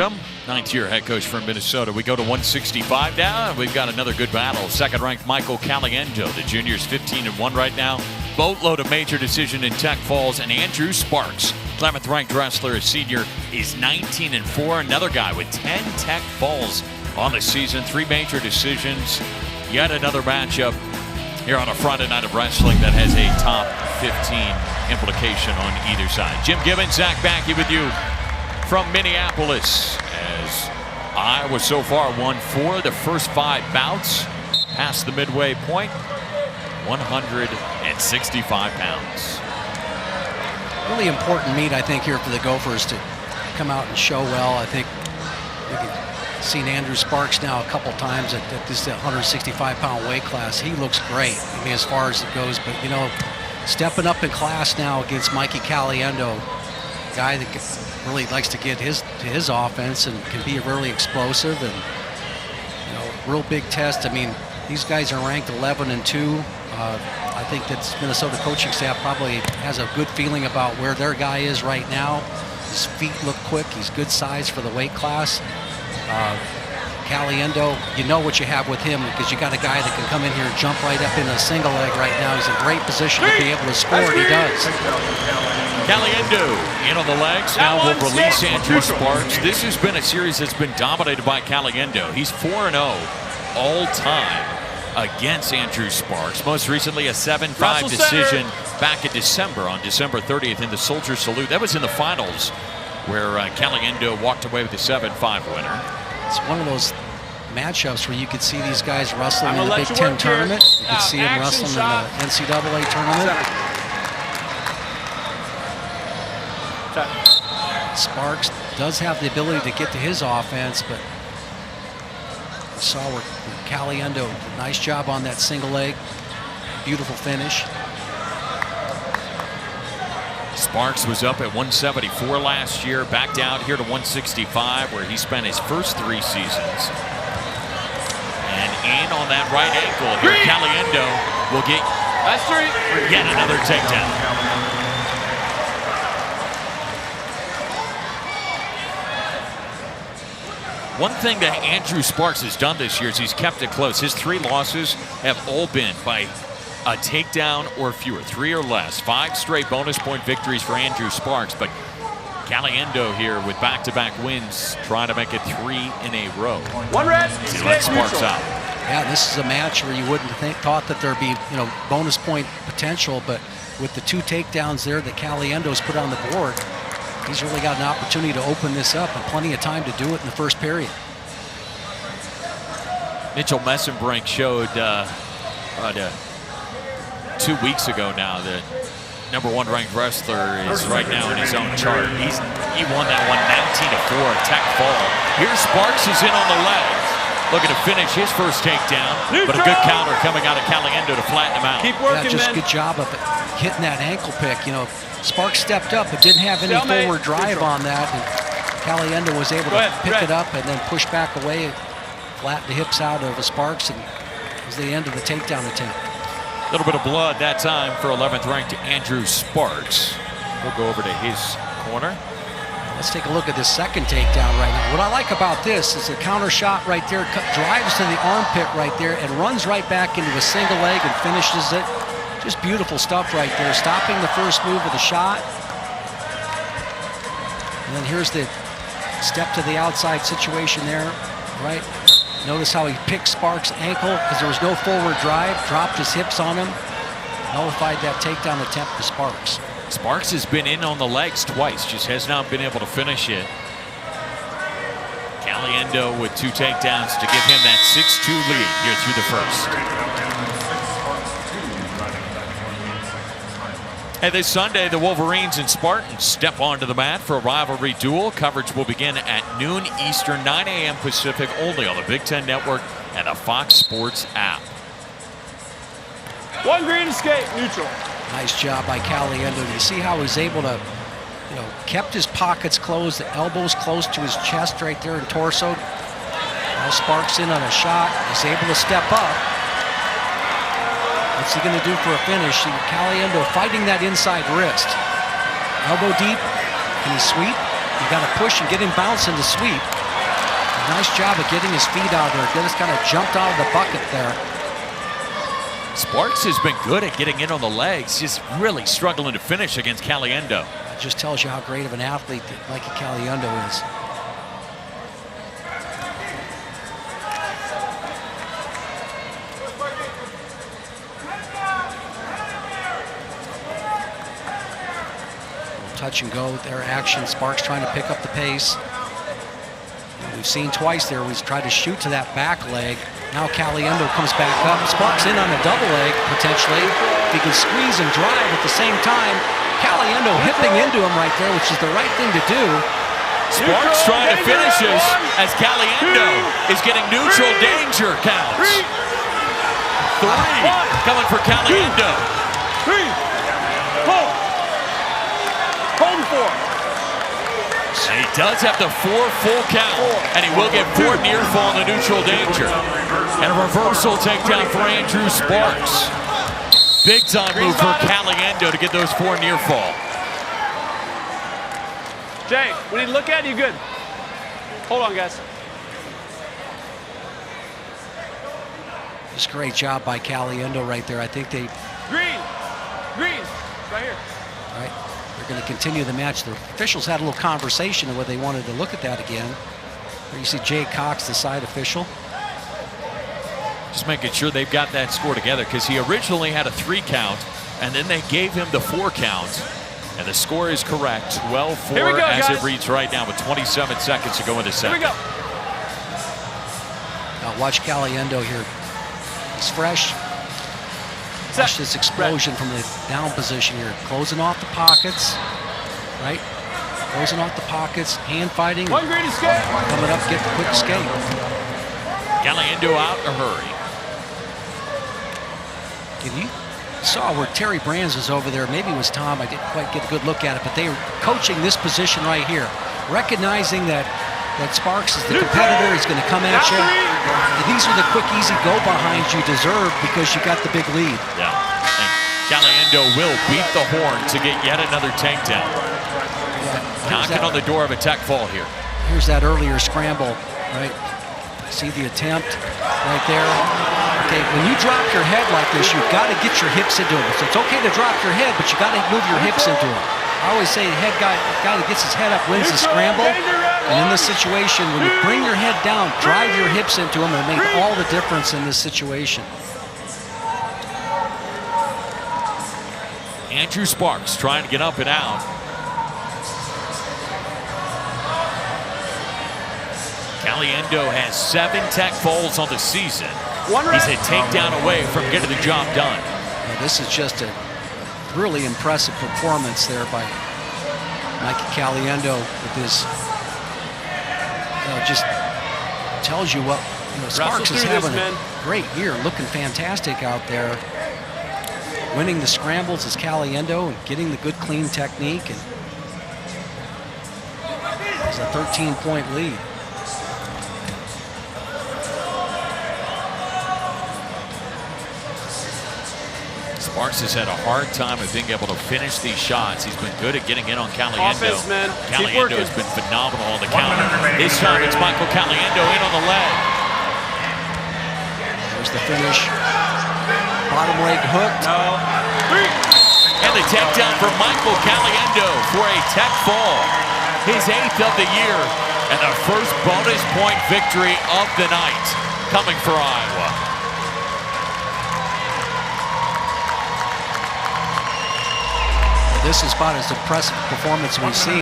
Bingham, ninth-year head coach from Minnesota. We go to 165 now, and we've got another good battle. Second-ranked Michael Caliendo, the junior's 15-1 right now. Boatload of major decision in Tech Falls, and Andrew Sparks, 11th-ranked wrestler, a senior, is 19-4. Another guy with 10 Tech Falls on the season, 3 major decisions. Yet another matchup here on a Friday night of wrestling that has a top 15 implication on either side. Jim Gibbons, Zach Backey with you from Minneapolis, as Iowa so far won 4 of the first 5 bouts past the midway point, 165 pounds. Really important meet, I think, here for the Gophers to come out and show well. I think we've seen Andrew Sparks now a couple times at this 165-pound weight class. He looks great, I mean, as far as it goes. But, you know, stepping up in class now against Mikey Caliendo, a guy that really likes to get to his offense and can be really explosive, and, you know, real big test. I mean, these guys are ranked 11-2. I think that Minnesota coaching staff probably has a good feeling about where their guy is right now. His feet look quick. He's good size for the weight class. Caliendo, you know what you have with him, because you got a guy that can come in here and jump right up in a single leg right now. He's in great position to be able to score, and he does. Caliendo in on the legs. Now will release Andrew Sparks. This has been a series that's been dominated by Caliendo. He's 4-0 all time against Andrew Sparks. Most recently a 7-5 decision back in December, on December 30th in the Soldier Salute. That was in the finals where Caliendo walked away with the 7-5 winner. It's one of those matchups where you could see these guys wrestling in the Big Ten tournament. You could see them wrestling in the NCAA tournament. Sparks does have the ability to get to his offense, but we saw where Caliendo, nice job on that single leg. Beautiful finish. Sparks was up at 174 last year, back down here to 165, where he spent his first 3 seasons. And in on that right ankle here, Caliendo will get yet another takedown. One thing that Andrew Sparks has done this year is he's kept it close. His 3 losses have all been by a takedown or fewer, 3 or less. 5 straight bonus point victories for Andrew Sparks, but Caliendo here with back-to-back wins, trying to make it 3 in a row. One red, he lets Sparks out. Yeah, this is a match where you wouldn't thought that there'd be, you know, bonus point potential, but with the 2 takedowns there that Caliendo's put on the board, he's really got an opportunity to open this up, and plenty of time to do it in the first period. Mitchell Messenbrink showed 2 weeks ago now that #1 ranked wrestler is right now in his own chart. He won that one 19-4 Tech Fall. Here's Sparks is in on the legs, looking to finish his first takedown, but a good counter coming out of Caliendo to flatten him out. Keep working, just man. Good job of hitting that ankle pick. You know, Sparks stepped up but didn't have any forward drive on that, and Caliendo was able to pick it up and then push back away, flatten the hips out of Sparks, and it was the end of the takedown attempt. A little bit of blood that time for 11th ranked Andrew Sparks. We'll go over to his corner. Let's take a look at this second takedown right now. What I like about this is the counter shot right there, drives to the armpit right there and runs right back into a single leg and finishes it. Just beautiful stuff right there, stopping the first move of the shot. And then here's the step to the outside situation there, right? Notice how he picked Sparks' ankle because there was no forward drive, dropped his hips on him, nullified that takedown attempt to Sparks. Sparks has been in on the legs twice, just has not been able to finish it. Caliendo with 2 takedowns to give him that 6-2 lead here through the first. And this Sunday, the Wolverines and Spartans step onto the mat for a rivalry duel. Coverage will begin at noon Eastern, 9 a.m. Pacific, only on the Big Ten Network and the Fox Sports app. 1 green escape, neutral. Nice job by Caliendo. You see how he's able to, you know, kept his pockets closed, the elbows close to his chest right there and torso. Now Sparks in on a shot. He's able to step up. What's he going to do for a finish? Caliendo fighting that inside wrist. Elbow deep. Can he sweep? You got to push and get him bouncing to sweep. Nice job of getting his feet out there. Just kind of jumped out of the bucket there. Sparks has been good at getting in on the legs, just really struggling to finish against Caliendo. It just tells you how great of an athlete that Mikey Caliendo is. Touch and go there, action. Sparks trying to pick up the pace. We've seen twice there, he's tried to shoot to that back leg. Now Caliendo comes back up. Sparks in on a double leg, potentially. If he can squeeze and drive at the same time. Caliendo hipping into him right there, which is the right thing to do. Sparks trying to finish this as Caliendo is getting neutral danger counts. 3 coming for Caliendo. 3, 4. Hold 4. And he does have the 4 full count, and he will get 4 near fall in the neutral danger. And a reversal takedown for Andrew Sparks. Big time move for Caliendo to get those 4 near fall. Jay, we need to look at you good. Hold on, guys. Just great job by Caliendo right there. I think they... Green, right here. Right. They're going to continue the match. The officials had a little conversation of whether they wanted to look at that again. There you see Jay Cox, the side official. Just making sure they've got that score together, because he originally had a 3 count, and then they gave him the 4 count. And the score is correct, 12-4 as guys. it reads right now with 27 seconds to go in the second. Here we go. Now watch Caliendo here. He's fresh. Watch this explosion from the down position here. Closing off the pockets, right? Closing off the pockets, hand fighting. 1 green escape. Coming up, get the quick escape. Caliendo out in a hurry. If you saw where Terry Brands was over there, maybe it was Tom, I didn't quite get a good look at it, but they were coaching this position right here, recognizing that Sparks is the competitor, he's going to come at you. And these are the quick, easy go-behinds you deserve because you got the big lead. Yeah, and Caliendo will beat the horn to get yet another takedown. Yeah. Knocking on the door of a tech fall here. Here's that earlier scramble, right? See the attempt right there. Okay, when you drop your head like this, you've got to get your hips into it. So it's okay to drop your head, but you got to move your hips into it. I always say the guy that gets his head up wins the scramble. And in this situation, when you bring your head down, drive your hips into them, and make all the difference in this situation. Andrew Sparks trying to get up and out. Caliendo has 7 tech falls on the season. He's a takedown away from getting the job done. Now, this is just a really impressive performance there by Mikey Caliendo with his, just tells you what, Sparks is having a great year, looking fantastic out there. Winning the scrambles is Caliendo and getting the good clean technique, and it's a 13-point lead. Sparks has had a hard time of being able to finish these shots. He's been good at getting in on Caliendo. Offense, man. Caliendo has been phenomenal on the counter. This time it's Michael Caliendo in on the leg. There's the finish. Bottom leg hook. No. And the takedown for Michael Caliendo for a tech fall. His 8th of the year and the first bonus point victory of the night coming for Iowa. This is about as impressive performance we've seen.